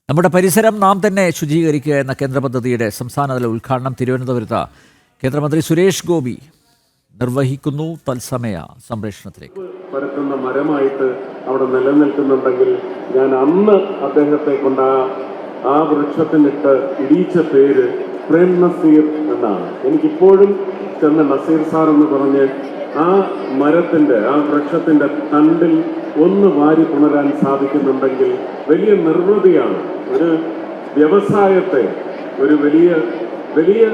നമ്മുടെ പരിസരം നാം തന്നെ ശുചീകരിക്കുക എന്ന കേന്ദ്ര പദ്ധതിയുടെ സംസ്ഥാനതല ഉദ്ഘാടനം തിരുവനന്തപുരത്ത് കേന്ദ്രമന്ത്രി സുരേഷ് ഗോപി നിർവഹിക്കുന്നു. തത്സമയ സംപ്രേഷണത്തിലേക്ക്. പരത്തുന്ന മരമായിട്ട് അവിടെ നിലനിൽക്കുന്നുണ്ടെങ്കിൽ ഞാൻ അന്ന് അദ്ദേഹത്തെ കൊണ്ട് ആ വൃക്ഷത്തിനിട്ട് ഇടിച്ച പേര് പ്രേം നസീർ എന്നാണ്. എനിക്കിപ്പോഴും ചെന്ന് നസീർ സാർ എന്ന് പറഞ്ഞ് ആ മരത്തിൻ്റെ ആ വൃക്ഷത്തിൻ്റെ തണ്ടിൽ ഒന്ന് വാരി പുണരാൻ സാധിക്കുന്നുണ്ടെങ്കിൽ വലിയ നിർവൃതിയാണ്. ഒരു വ്യവസായത്തെ ഒരു വലിയ വലിയ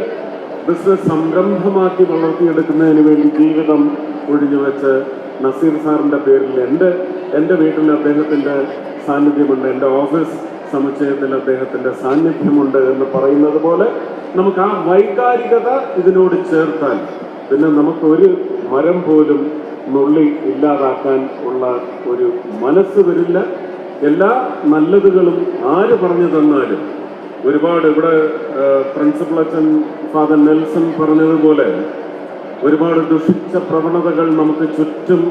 ബിസിനസ് സംരംഭമാക്കി വളർത്തിയെടുക്കുന്നതിന് വേണ്ടി ജീവിതം ഒഴിഞ്ഞുവെച്ച് നസീർ സാറിൻ്റെ പേരിൽ എൻ്റെ വീട്ടിൽ അദ്ദേഹത്തിൻ്റെ സാന്നിധ്യമുണ്ട്, എൻ്റെ ഓഫീസ് സമുച്ചയത്തിൽ അദ്ദേഹത്തിൻ്റെ സാന്നിധ്യമുണ്ട് എന്ന് പറയുന്നത് പോലെ നമുക്ക് ആ വൈകാരികത ഇതിനോട് ചേർത്താൽ പിന്നെ നമുക്കൊരു മരം പോലും നുള്ളി ഇല്ലാതാക്കാൻ ഉള്ള ഒരു മനസ്സ് വരില്ല. എല്ലാ നല്ലതുകളും ആര് പറഞ്ഞു തന്നാലും ഒരുപാട് ഇവിടെ പ്രിൻസിപ്പൽ അച്ഛൻ ഫാദർ നെൽസൺ പറഞ്ഞതുപോലെ ഒരുപാട് ദുഷിച്ച പ്രവണതകൾ നമുക്ക് ചുറ്റും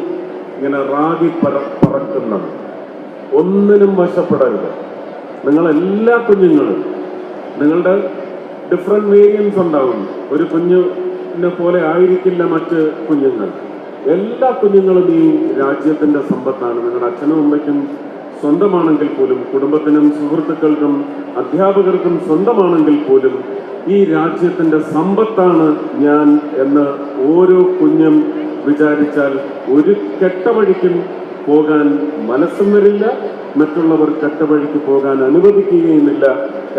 ഇങ്ങനെ റാഗി പറക്കുന്നത്. ഒന്നിനും വശപ്പെടരുത്. നിങ്ങളെല്ലാ കുഞ്ഞുങ്ങളും നിങ്ങളുടെ ഡിഫറെൻറ്റ് വേരിയൻസ് ഉണ്ടാവും. ഒരു കുഞ്ഞിനെ പോലെ ആയിരിക്കില്ല മറ്റ് കുഞ്ഞുങ്ങൾ. എല്ലാ കുഞ്ഞുങ്ങളും ഈ രാജ്യത്തിൻ്റെ സമ്പത്താണ്. നിങ്ങളുടെ അച്ഛനും അമ്മയ്ക്കും സ്വന്തമാണെങ്കിൽ പോലും, കുടുംബത്തിനും സുഹൃത്തുക്കൾക്കും അധ്യാപകർക്കും സ്വന്തമാണെങ്കിൽ പോലും ഈ രാജ്യത്തിൻ്റെ സമ്പത്താണ് ഞാൻ എന്ന് ഓരോ കുഞ്ഞും വിചാരിച്ചാൽ ഒരു കെട്ട വഴിക്കും പോകാൻ മനസ്സും വരില്ല, മറ്റുള്ളവർ കെട്ട വഴിക്ക് പോകാൻ അനുവദിക്കുകയുമില്ല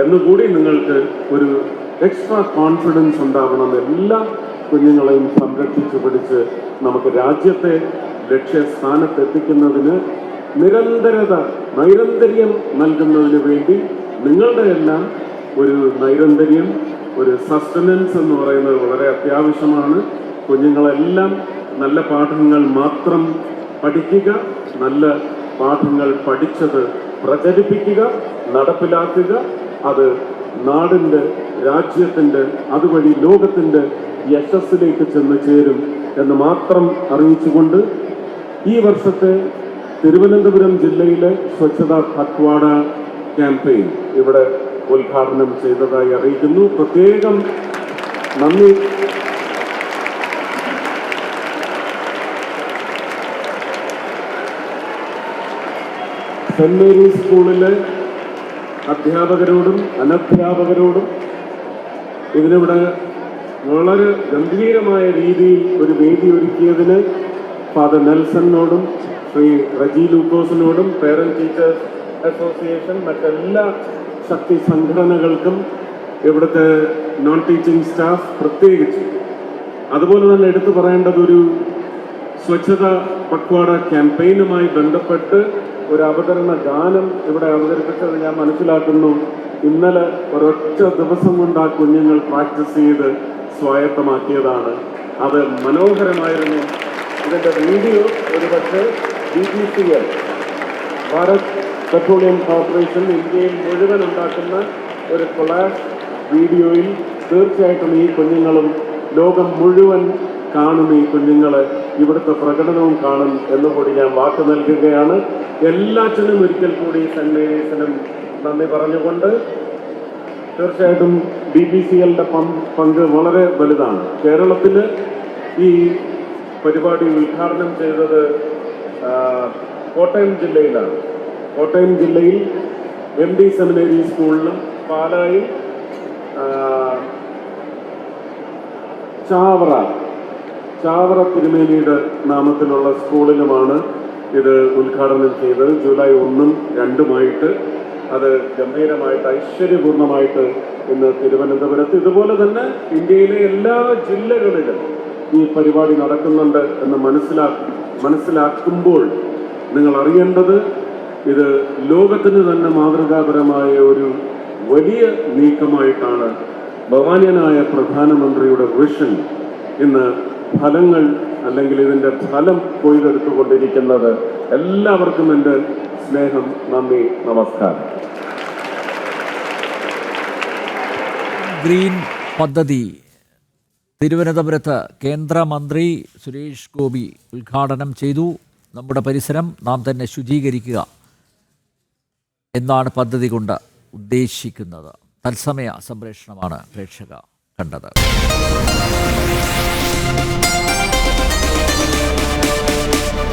എന്നുകൂടി നിങ്ങൾക്ക് ഒരു എക്സ്ട്രാ കോൺഫിഡൻസ് ഉണ്ടാവണം. എല്ലാ കുഞ്ഞുങ്ങളെയും സംരക്ഷിച്ചു പിടിച്ച് നമുക്ക് രാജ്യത്തെ ലക്ഷ്യസ്ഥാനത്തെത്തിക്കുന്നതിന് നൈരന്തര്യം നൽകുന്നതിന് വേണ്ടി നിങ്ങളുടെ എല്ലാം ഒരു നൈരന്തര്യം, ഒരു സസ്റ്റനൻസ് എന്ന് പറയുന്നത് വളരെ അത്യാവശ്യമാണ്. കുഞ്ഞുങ്ങളെല്ലാം നല്ല പാഠങ്ങൾ മാത്രം പഠിക്കുക, നല്ല പാഠങ്ങൾ പഠിച്ചത് പ്രചരിപ്പിക്കുക, നടപ്പിലാക്കുക. അത് നാടിൻ്റെ, രാജ്യത്തിൻ്റെ, അതുവഴി ലോകത്തിൻ്റെ യശസ്സിലേക്ക് ചെന്ന് ചേരും എന്ന് മാത്രം അറിയിച്ചുകൊണ്ട് ഈ വർഷത്തെ തിരുവനന്തപുരം ജില്ലയിലെ സ്വച്ഛതാ പക്വാഡ ക്യാമ്പയിൻ ഇവിടെ ഉദ്ഘാടനം ചെയ്തതായി അറിയിക്കുന്നു. പ്രത്യേകം നന്ദി. സെന്റ് മേരീസ് സ്കൂളിലെ അധ്യാപകരോടും അനധ്യാപകരോടും ഇതിനിവിടെ വളരെ ഗംഭീരമായ രീതിയിൽ ഒരു വേദി ഒരുക്കിയതിന് ഫാദർ നെൽസണിനോടും ശ്രീ റജി ലൂക്കോസിനോടും പേരന്റ് ടീച്ചേഴ്സ് അസോസിയേഷൻ, മറ്റെല്ലാ ശക്തി സംഘടനകൾക്കും, ഇവിടുത്തെ നോൺ ടീച്ചിങ് സ്റ്റാഫ് പ്രത്യേകിച്ച്, അതുപോലെ തന്നെ എടുത്തു പറയേണ്ടത് ഒരു സ്വച്ഛത പക്വാഡ ക്യാമ്പയിനുമായി ബന്ധപ്പെട്ട് ഒരു അവതരണ ഗാനം ഇവിടെ അവതരിപ്പിച്ചത് ഞാൻ മനസ്സിലാക്കുന്നു ഇന്നലെ ഒരൊറ്റ ദിവസം കൊണ്ട് ആ കുഞ്ഞുങ്ങൾ പ്രാക്ടീസ് ചെയ്ത് സ്വായത്തമാക്കിയതാണ്. അത് മനോഹരമായിരുന്നു. ഇതിൻ്റെ വീഡിയോ ഒരുപക്ഷെ BPCL, ഭാരത് പെട്രോളിയം കോർപ്പറേഷൻ, ഇന്ത്യയിൽ മുഴുവൻ ഉണ്ടാക്കുന്ന ഒരു കൊളാഷ് വീഡിയോയിൽ തീർച്ചയായിട്ടും ഈ കുഞ്ഞുങ്ങളും ലോകം മുഴുവൻ കാണും. ഈ കുഞ്ഞുങ്ങളെ ഇവിടുത്തെ പ്രകടനവും കാണും എന്നുകൂടി ഞാൻ വാക്ക് നൽകുകയാണ്. എല്ലാറ്റിനും ഒരിക്കൽ കൂടി സെന്റ് മേരീസിനും നന്ദി പറഞ്ഞുകൊണ്ട് തീർച്ചയായിട്ടും BPCLന്റെ പങ്ക് വളരെ വലുതാണ്. കേരളത്തിൽ ഈ പരിപാടി ഉദ്ഘാടനം ചെയ്തത് കോട്ടയം ജില്ലയിലാണ്. കോട്ടയം ജില്ലയിൽ MD സെമിനറി സ്കൂളിലും പാലായിൽ ചാവറ തിരുമേനിയുടെ നാമത്തിലുള്ള സ്കൂളിലുമാണ് ഇത് ഉദ്ഘാടനം ചെയ്തത്. ജൂലൈ 1ഉം 2ഉമായിട്ട് അത് ഗംഭീരമായിട്ട് ഐശ്വര്യപൂർണമായിട്ട് ഇന്ന് തിരുവനന്തപുരത്ത്, ഇതുപോലെ തന്നെ ഇന്ത്യയിലെ എല്ലാ ജില്ലകളിലും ഈ പരിപാടി നടക്കുന്നുണ്ട് എന്ന് മനസ്സിലാക്കുമ്പോൾ നിങ്ങൾ അറിയേണ്ടത് ഇത് ലോകത്തിന് തന്നെ മാതൃകാപരമായ ഒരു വലിയ നീക്കമായിട്ടാണ് ബഹുമാന്യനായ പ്രധാനമന്ത്രിയുടെ വിഷൻ ഇന്ന് ഫലങ്ങൾ, അല്ലെങ്കിൽ ഇതിൻ്റെ ഫലം കൊയ്തെടുത്തുകൊണ്ടിരിക്കുന്നത്. എല്ലാവർക്കും എൻ്റെ സ്നേഹം, നന്ദി, നമസ്കാരം. ഗ്രീൻ പദ്ധതി തിരുവനന്തപുരത്ത് കേന്ദ്രമന്ത്രി സുരേഷ് ഗോപി ഉദ്ഘാടനം ചെയ്തു. നമ്മുടെ പരിസരം നാം തന്നെ ശുചീകരിക്കുക എന്നാണ് പദ്ധതി കൊണ്ട് ഉദ്ദേശിക്കുന്നത്. തത്സമയ സംപ്രേഷണമാണ് പ്രേക്ഷക കണ്ടത്.